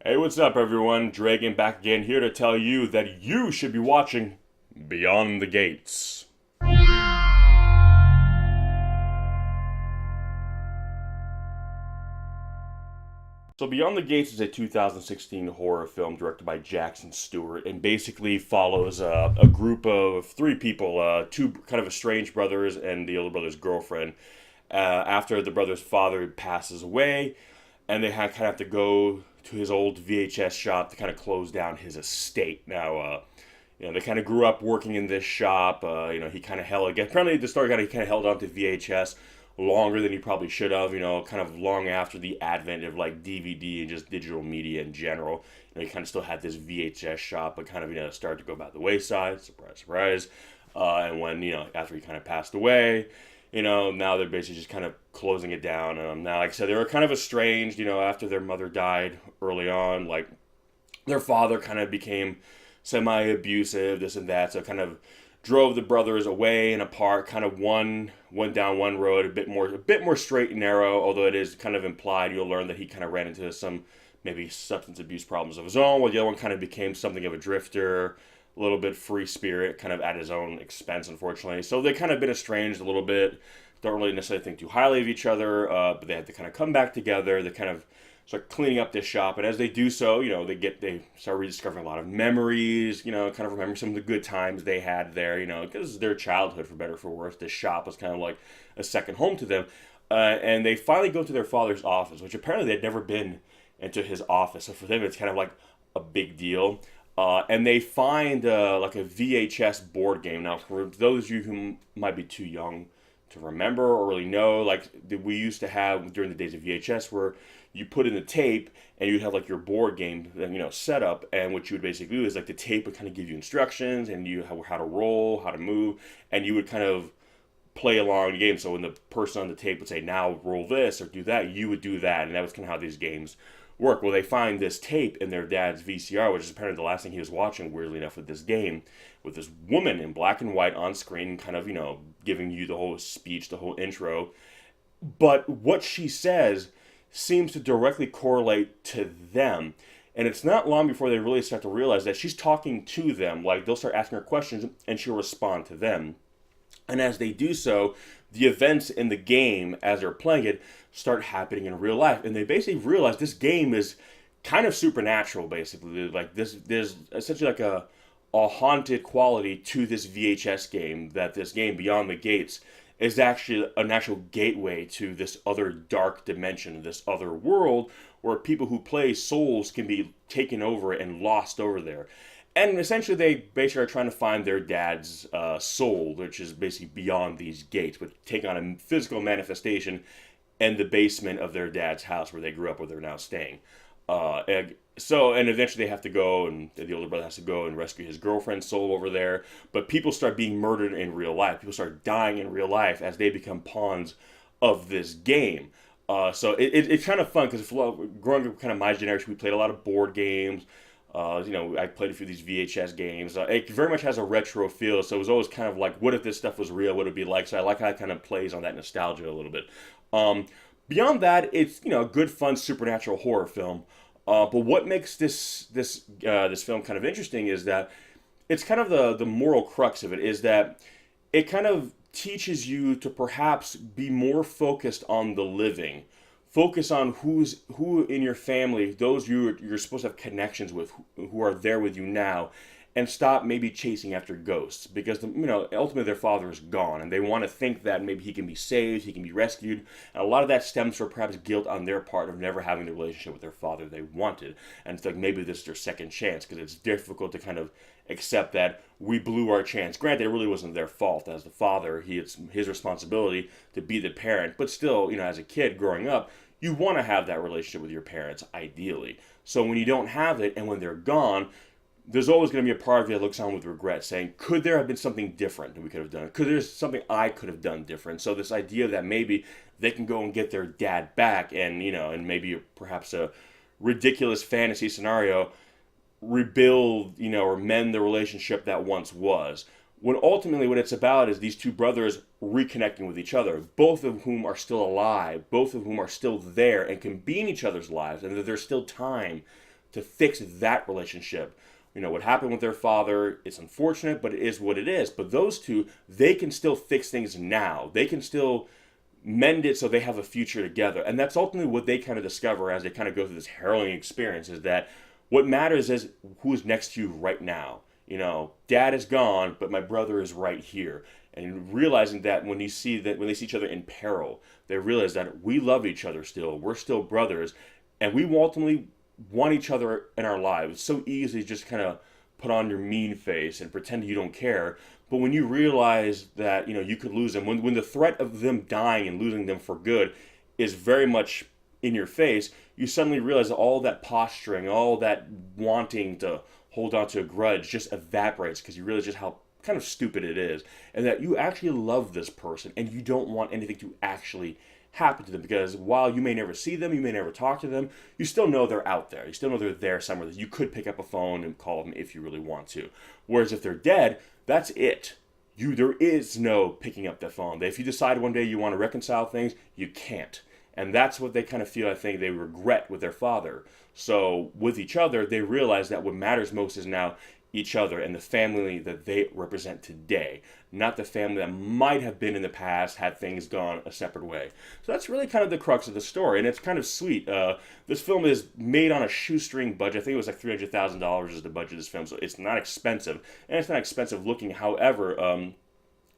Hey, what's up, everyone? Dragon back again here to tell you that you should be watching Beyond the Gates. So, Beyond the Gates is a 2016 horror film directed by Jackson Stewart and basically follows a group of three people, two kind of estranged brothers and the older brother's girlfriend. After the brother's father passes away, and they kind of have to go to his old VHS shop to kind of close down his estate. Now, they kind of grew up working in this shop. He kind of held, again, apparently the story he kind of held on to VHS longer than he probably should have, kind of long after the advent of like DVD and just digital media in general. He kind of still had this VHS shop, but kind of, started to go by the wayside. Surprise, surprise. And when, after he kind of passed away, now they're basically just kind of closing it down. Now, like I said, they were kind of estranged, after their mother died early on. Like, their father kind of became semi-abusive, this and that, so kind of drove the brothers away and apart. Kind of one went down one road, a bit more straight and narrow. Although it is kind of implied, you'll learn that he kind of ran into some maybe substance abuse problems of his own. While the other one kind of became something of a drifter, a little bit free spirit, kind of at his own expense, unfortunately. So they kind of been estranged a little bit. Don't really necessarily think too highly of each other, but they had to kind of come back together. They kind of start cleaning up this shop, and as they do so, they start rediscovering a lot of memories. Kind of remember some of the good times they had there. Because their childhood, for better or for worse, this shop was kind of like a second home to them. And they finally go to their father's office, which apparently they'd never been into his office. So for them, it's kind of like a big deal. And they find like a VHS board game. Now, for those of you who might be too young to remember or really know, like we used to have during the days of VHS, where you put in the tape and you'd have like your board game, set up. And what you would basically do is like the tape would kind of give you instructions and you how to roll, how to move, and you would kind of play along the game. So when the person on the tape would say, "Now roll this" or "do that," you would do that, and that was kind of how these games work. Well, they find this tape in their dad's VCR, which is apparently the last thing he was watching, weirdly enough, with this game, with this woman in black and white on screen, kind of, giving you the whole speech, the whole intro. But what she says seems to directly correlate to them. And it's not long before they really start to realize that she's talking to them. Like, they'll start asking her questions and she'll respond to them. And as they do so, the events in the game, as they're playing it, start happening in real life. And they basically realize this game is kind of supernatural, basically. Like, there's essentially like a haunted quality to this VHS game, that this game, Beyond the Gates, is actually an actual gateway to this other dark dimension, this other world, where people who play souls can be taken over and lost over there. And essentially, they basically are trying to find their dad's soul, which is basically beyond these gates, but take on a physical manifestation in the basement of their dad's house where they grew up, where they're now staying. And eventually they have to go, and the older brother has to go and rescue his girlfriend's soul over there. But people start being murdered in real life. People start dying in real life as they become pawns of this game. So it's kind of fun because growing up, kind of my generation, we played a lot of board games. I played a few of these VHS games. It very much has a retro feel, so it was always kind of like, what if this stuff was real? What would it be like? So I like how it kind of plays on that nostalgia a little bit. Beyond that, it's a good, fun, supernatural horror film. But what makes this film kind of interesting is that it's kind of the moral crux of it is that it kind of teaches you to perhaps be more focused on the living. Focus on who in your family, those you're supposed to have connections with, who are there with you now, and stop maybe chasing after ghosts, because ultimately their father is gone, and they want to think that maybe he can be saved, he can be rescued, and a lot of that stems from perhaps guilt on their part of never having the relationship with their father they wanted, and it's like maybe this is their second chance, because it's difficult to kind of accept that we blew our chance. Granted, it really wasn't their fault. As the father, it's his responsibility to be the parent, but still, as a kid growing up, you want to have that relationship with your parents, ideally. So when you don't have it, and when they're gone, there's always going to be a part of you that looks on with regret, saying, could there have been something different that we could have done? Could there something I could have done different? So this idea that maybe they can go and get their dad back, and and maybe perhaps a ridiculous fantasy scenario, rebuild, or mend the relationship that once was. When ultimately what it's about is these two brothers reconnecting with each other, both of whom are still alive, both of whom are still there and can be in each other's lives, and that there's still time to fix that relationship. What happened with their father, it's unfortunate, but it is what it is. But those two, they can still fix things now. They can still mend it so they have a future together. And that's ultimately what they kind of discover as they kind of go through this harrowing experience, is that what matters is who's next to you right now. Dad is gone, but my brother is right here. And realizing that when they see each other in peril, they realize that we love each other still. We're still brothers, and we ultimately want each other in our lives. It's so easy to just kind of put on your mean face and pretend you don't care. But when you realize that you could lose them, when the threat of them dying and losing them for good is very much in your face, you suddenly realize that all that posturing, all that wanting to hold on to a grudge just evaporates, because you realize just how kind of stupid it is, and that you actually love this person and you don't want anything to actually happen to them, because while you may never see them, you may never talk to them, you still know they're out there. You still know they're there somewhere, that you could pick up a phone and call them if you really want to. Whereas if they're dead, that's it. There is no picking up the phone. If you decide one day you want to reconcile things, you can't. And that's what they kind of feel, I think, they regret with their father. So with each other, they realize that what matters most is now each other and the family that they represent today, not the family that might have been in the past had things gone a separate way. So that's really kind of the crux of the story, and it's kind of sweet. This film is made on a shoestring budget. I think it was like $300,000 is the budget of this film, so it's not expensive, and it's not expensive looking. However,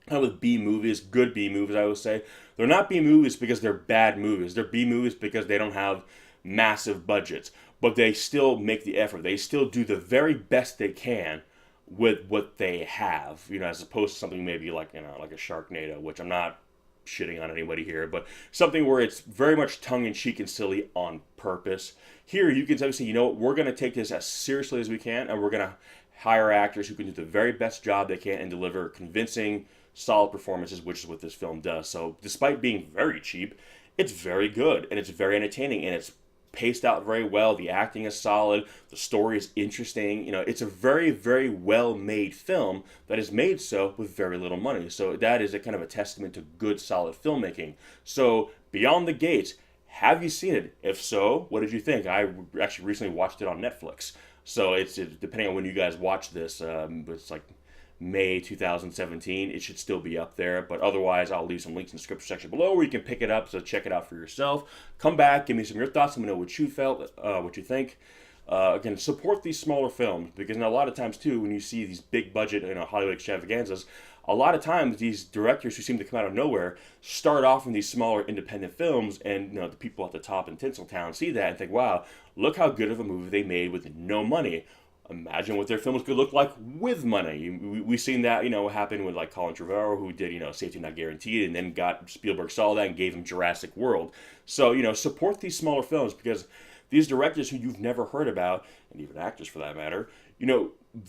with B movies, good B movies, I would say, they're not B movies because they're bad movies. They're B movies because they don't have massive budgets, but they still make the effort. They still do the very best they can with what they have, as opposed to something maybe like a Sharknado, which I'm not shitting on anybody here, but something where it's very much tongue-in-cheek and silly on purpose. Here, you can say, we're going to take this as seriously as we can, and we're going to hire actors who can do the very best job they can and deliver convincing, solid performances, which is what this film does. So despite being very cheap, it's very good, and it's very entertaining, and it's paced out very well. The acting is solid. The story is interesting. It's a very, very well-made film that is made so with very little money. So that is a kind of a testament to good, solid filmmaking. So Beyond the Gates, have you seen it? If so, what did you think? I actually recently watched it on Netflix. So it's depending on when you guys watch this, it's like May 2017. It should still be up there, but otherwise I'll leave some links in the description section below where you can pick it up, so check it out for yourself. Come back, give me some of your thoughts, let me know what you felt, what you think. Again, support these smaller films, because a lot of times too, when you see these big budget Hollywood extravaganzas, a lot of times these directors who seem to come out of nowhere start off in these smaller independent films, and the people at the top in Tinseltown see that and think, wow, look how good of a movie they made with no money. Imagine what their films could look like with money. We've seen that, happen with like Colin Trevorrow, who did, Safety Not Guaranteed, and then Spielberg saw that and gave him Jurassic World. So, support these smaller films, because these directors who you've never heard about, and even actors for that matter,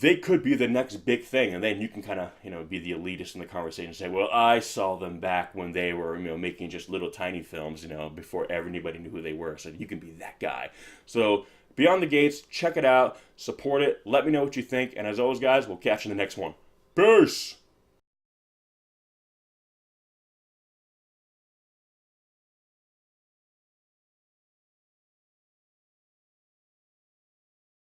they could be the next big thing, and then you can kind of, be the elitist in the conversation and say, well, I saw them back when they were, making just little tiny films, before anybody knew who they were. So you can be that guy. So Beyond the Gates, check it out, support it, let me know what you think, and as always, guys, we'll catch you in the next one. Peace!